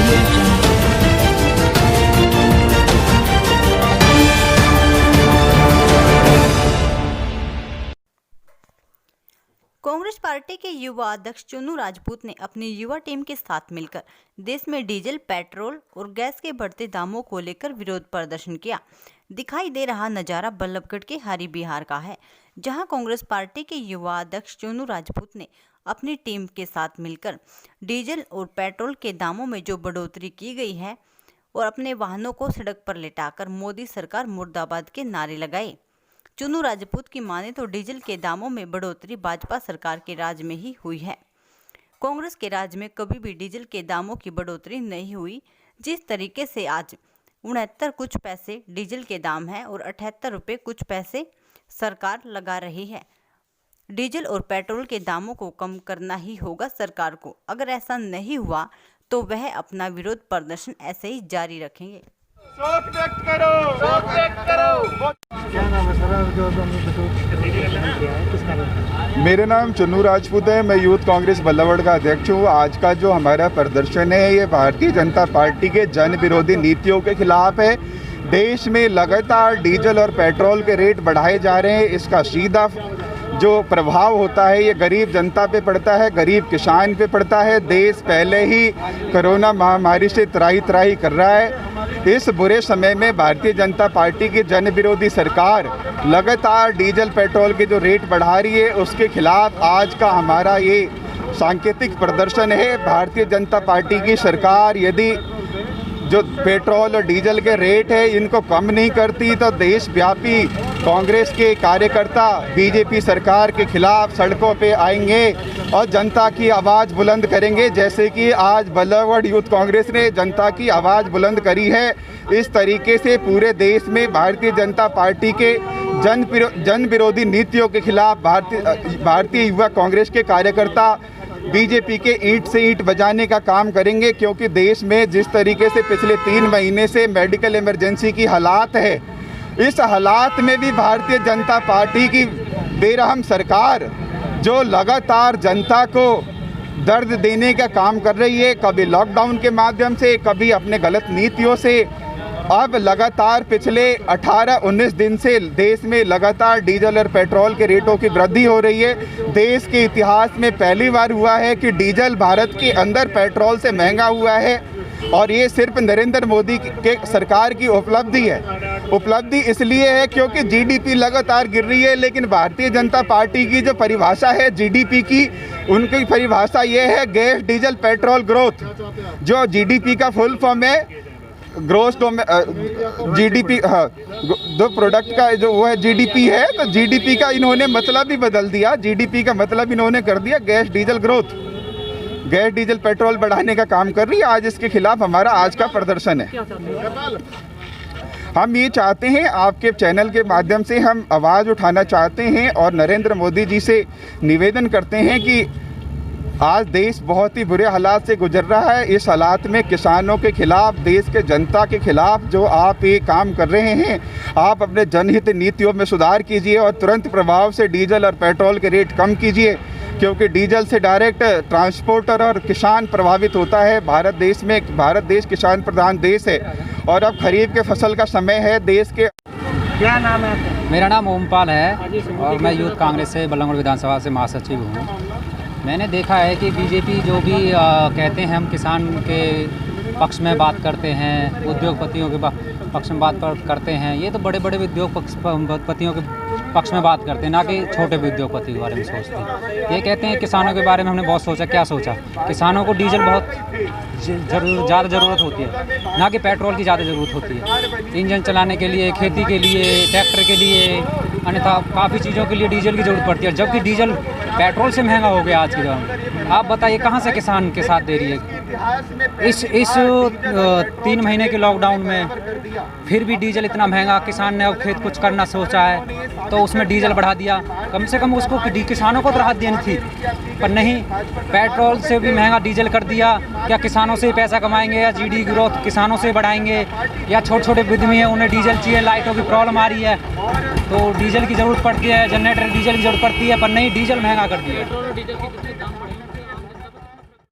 audio jungle. Congress party के युवा अध्यक्ष चुन्नू राजपूत ने अपनी युवा टीम के साथ मिलकर देश में डीजल, पेट्रोल और गैस के बढ़ते दामों को लेकर विरोध प्रदर्शन किया। दिखाई दे रहा नजारा बल्लभगढ़ के हरी बिहार का है, जहां कांग्रेस पार्टी के युवा अध्यक्ष चुन्नू राजपूत ने अपनी टीम के साथ मिलकर डीजल और पेट्रोल के दामों में जो बढ़ोतरी की गई है और अपने वाहनों को सड़क पर लिटाकर मोदी सरकार मुर्दाबाद के नारे लगाए। चुन्नू राजपूत की माने तो डीजल के दामों में बढ़ोतरी भाजपा सरकार के राज में ही हुई है। कांग्रेस के राज में कभी भी डीजल के दामों की बढ़ोतरी नहीं हुई। जिस तरीके से आज 69 कुछ पैसे डीजल के दाम है और 78 रुपये कुछ पैसे सरकार लगा रही है। डीजल और पेट्रोल के दामों को कम करना ही होगा सरकार को। अगर ऐसा नहीं हुआ तो वह अपना विरोध प्रदर्शन ऐसे ही जारी रखेंगे। शोक व्यक्त करो, शोक व्यक्त करो। क्या नाम है सर? जो किसका? मेरा नाम चुन्नू राजपूत है। मैं यूथ कांग्रेस बल्लभगढ़ का अध्यक्ष हूँ। आज का जो हमारा प्रदर्शन है ये भारतीय जनता पार्टी के जन विरोधी नीतियों के खिलाफ है। देश में लगातार डीजल और पेट्रोल के रेट बढ़ाए जा रहे हैं। इसका सीधा जो प्रभाव होता है ये गरीब जनता पे पड़ता है, गरीब किसान पे पड़ता है। देश पहले ही कोरोना महामारी से त्राही त्राही कर रहा है। इस बुरे समय में भारतीय जनता पार्टी की जन विरोधी सरकार लगातार डीजल पेट्रोल के जो रेट बढ़ा रही है उसके खिलाफ आज का हमारा ये सांकेतिक प्रदर्शन है। भारतीय जनता पार्टी की सरकार यदि जो पेट्रोल और डीजल के रेट है इनको कम नहीं करती तो देशव्यापी कांग्रेस के कार्यकर्ता बीजेपी सरकार के खिलाफ सड़कों पे आएंगे और जनता की आवाज़ बुलंद करेंगे, जैसे कि आज बल्लभगढ़ यूथ कांग्रेस ने जनता की आवाज़ बुलंद करी है। इस तरीके से पूरे देश में भारतीय जनता पार्टी के जन विरोधी नीतियों के खिलाफ भारतीय युवा कांग्रेस के कार्यकर्ता बीजेपी के ईंट से ईंट बजाने का काम करेंगे, क्योंकि देश में जिस तरीके से पिछले 3 महीने से मेडिकल इमरजेंसी की हालात है, इस हालात में भी भारतीय जनता पार्टी की बेरहम सरकार जो लगातार जनता को दर्द देने का काम कर रही है, कभी लॉकडाउन के माध्यम से, कभी अपने गलत नीतियों से, अब लगातार पिछले 18-19 दिन से देश में लगातार डीजल और पेट्रोल के रेटों की वृद्धि हो रही है। देश के इतिहास में पहली बार हुआ है कि डीजल भारत के अंदर पेट्रोल से महंगा हुआ है और ये सिर्फ नरेंद्र मोदी के सरकार की उपलब्धि है। उपलब्धि इसलिए है क्योंकि जीडीपी लगातार गिर रही है, लेकिन भारतीय जनता पार्टी की जो परिभाषा है जीडीपी की, उनकी परिभाषा ये है गैस डीजल पेट्रोल ग्रोथ, जो जीडीपी का फुल फॉर्म है ग्रोस जीडीपी। हाँ, दो प्रोडक्ट का जो वो है जीडीपी है, तो जीडीपी का इन्होंने मतलब ही बदल दिया। जीडीपी का मतलब इन्होंने कर दिया gas diesel growth. Gas diesel petrol बढ़ाने का काम कर रही है। आज इसके खिलाफ हमारा आज का प्रदर्शन है। हम ये चाहते हैं, आपके चैनल के माध्यम से हम आवाज़ उठाना चाहते हैं और नरेंद्र मोदी जी से निवेदन करते हैं कि आज देश बहुत ही बुरे हालात से गुजर रहा है। इस हालात में किसानों के खिलाफ, देश के जनता के खिलाफ जो आप ये काम कर रहे हैं, आप अपने जनहित नीतियों में सुधार कीजिए और तुरंत प्रभाव से डीजल और पेट्रोल के रेट कम कीजिए, क्योंकि डीजल से डायरेक्ट ट्रांसपोर्टर और किसान प्रभावित होता है। भारत देश किसान प्रधान देश है और अब खरीफ के फसल का समय है। देश के क्या नाम है आपका? मेरा नाम ओमपाल है और मैं यूथ कांग्रेस से बल्लभगढ़ विधानसभा से महासचिव हूँ। मैंने देखा है कि बीजेपी जो भी कहते हैं हम किसान के पक्ष में बात करते हैं, उद्योगपतियों के पक्ष में बात करते हैं, ये तो बड़े बड़े उद्योगपतियों के पक्ष में बात करते हैं, ना कि छोटे उद्योगपति के बारे में सोचते हैं। ये कहते हैं किसानों के बारे में हमने बहुत सोचा। क्या सोचा? किसानों को डीजल बहुत ज़्यादा ज़रूरत होती है, ना कि पेट्रोल की ज़्यादा ज़रूरत होती है। इंजन चलाने के लिए, खेती के लिए, ट्रैक्टर के लिए, अन्यथा काफ़ी चीज़ों के लिए डीजल की ज़रूरत पड़ती है, जबकि डीजल पेट्रोल से महंगा हो गया आज के दौर में। आप बताइए कहाँ से किसान के साथ दे रही है? इस 3 महीने के लॉकडाउन में फिर भी डीजल इतना महंगा। किसान ने अब खेत कुछ करना सोचा है तो उसमें डीजल बढ़ा दिया। कम से कम उसको किसानों को तो राहत देनी थी, पर नहीं, पेट्रोल से भी महंगा डीजल कर दिया। क्या किसानों से पैसा कमाएंगे या जीडी ग्रोथ किसानों से बढ़ाएंगे? या छोटे छोटे उद्यमी हैं उन्हें डीजल चाहिए, लाइटों की प्रॉब्लम आ रही है तो डीजल की ज़रूरत पड़ती है, जनरेटर डीजल की ज़रूरत पड़ती है, पर नहीं, डीजल महंगा कर दिया।